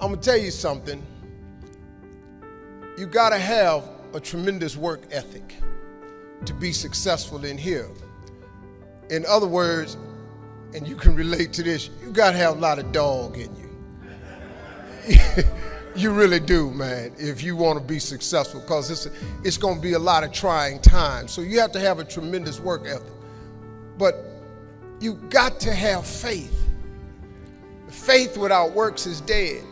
I'm gonna tell you something. You gotta have a tremendous work ethic to be successful in here. In other words, and you can relate to this, you gotta have a lot of dog in you. You really do, man, if you want to be successful, because it's going to be a lot of trying times. So you have to have a tremendous work ethic. But you got to have faith. Faith without works is dead.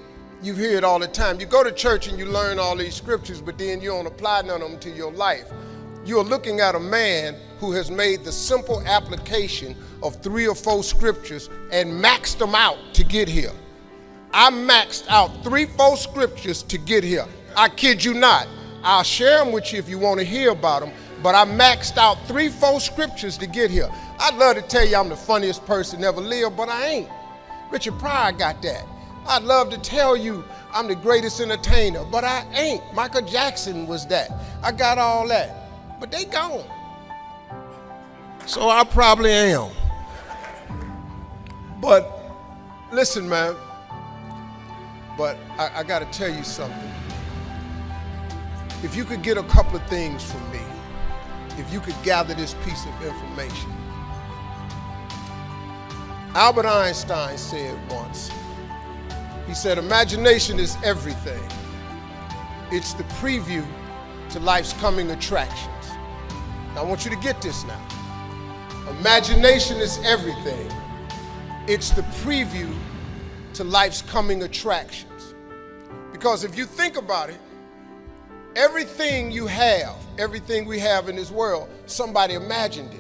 You hear it all the time. You go to church and you learn all these scriptures, but then you don't apply none of them to your life. You're looking at a man who has made the simple application of 3 or 4 scriptures and maxed them out to get here. I maxed out 3, 4 scriptures to get here. I kid you not. I'll share them with you if you want to hear about them, but I maxed out 3, 4 scriptures to get here. I'd love to tell you I'm the funniest person ever lived, but I ain't. Richard Pryor got that. I'd love to tell you I'm the greatest entertainer, but I ain't. Michael Jackson was that. I got all that, but they gone. So I probably am. But listen, man. But I got to tell you something. If you could get a couple of things from me, if you could gather this piece of information. Albert Einstein said once, he said, imagination is everything. It's the preview to life's coming attractions. Now I want you to get this now. Imagination is everything. It's the preview to life's coming attractions. Because if you think about it, everything you have, everything we have in this world, somebody imagined it.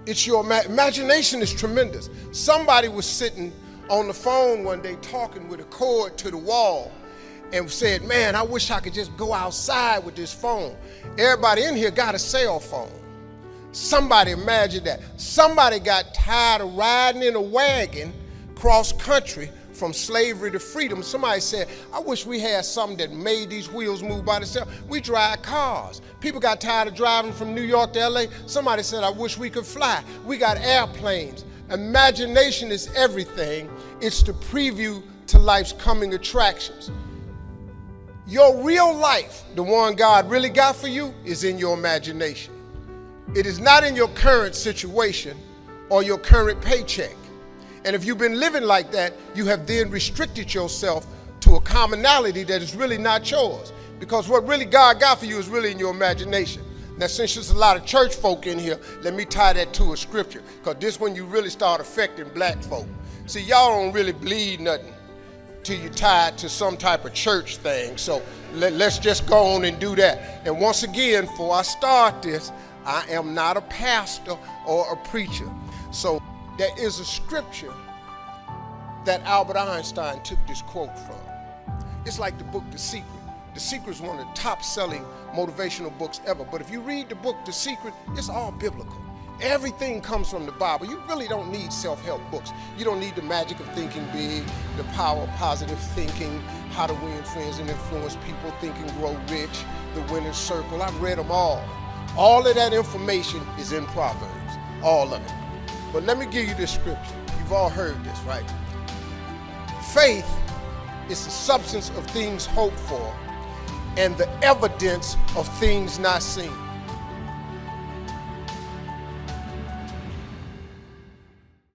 It's your imagination is tremendous. Somebody was sitting on the phone one day talking with a cord to the wall and said, man, I wish I could just go outside with this phone. Everybody in here got a cell phone. Somebody imagined that. Somebody got tired of riding in a wagon cross country from slavery to freedom. Somebody said, I wish we had something that made these wheels move by themselves. We drive cars. People got tired of driving from New York to LA. Somebody said, I wish we could fly. We got airplanes. Imagination is everything. It's the preview to life's coming attractions. Your real life, the one God really got for you, is in your imagination. It is not in your current situation or your current paycheck. And if you've been living like that, you have then restricted yourself to a commonality that is really not yours. Because what really God got for you is really in your imagination. Now, since there's a lot of church folk in here, let me tie that to a scripture, because this one you really start affecting black folk. See, y'all don't really believe nothing till you tie it to some type of church thing. So let's just go on and do that. And once again, before I start this, I am not a pastor or a preacher. So there is a scripture that Albert Einstein took this quote from. It's like the book The Secret. The Secret is one of the top-selling motivational books ever. But if you read the book The Secret, it's all biblical. Everything comes from the Bible. You really don't need self-help books. You don't need the magic of thinking big, the power of positive thinking, how to win friends and influence people, think and grow rich, the winner's circle. I've read them all. All of that information is in Proverbs, all of it. But let me give you this scripture. You've all heard this, right? Faith is the substance of things hoped for and the evidence of things not seen.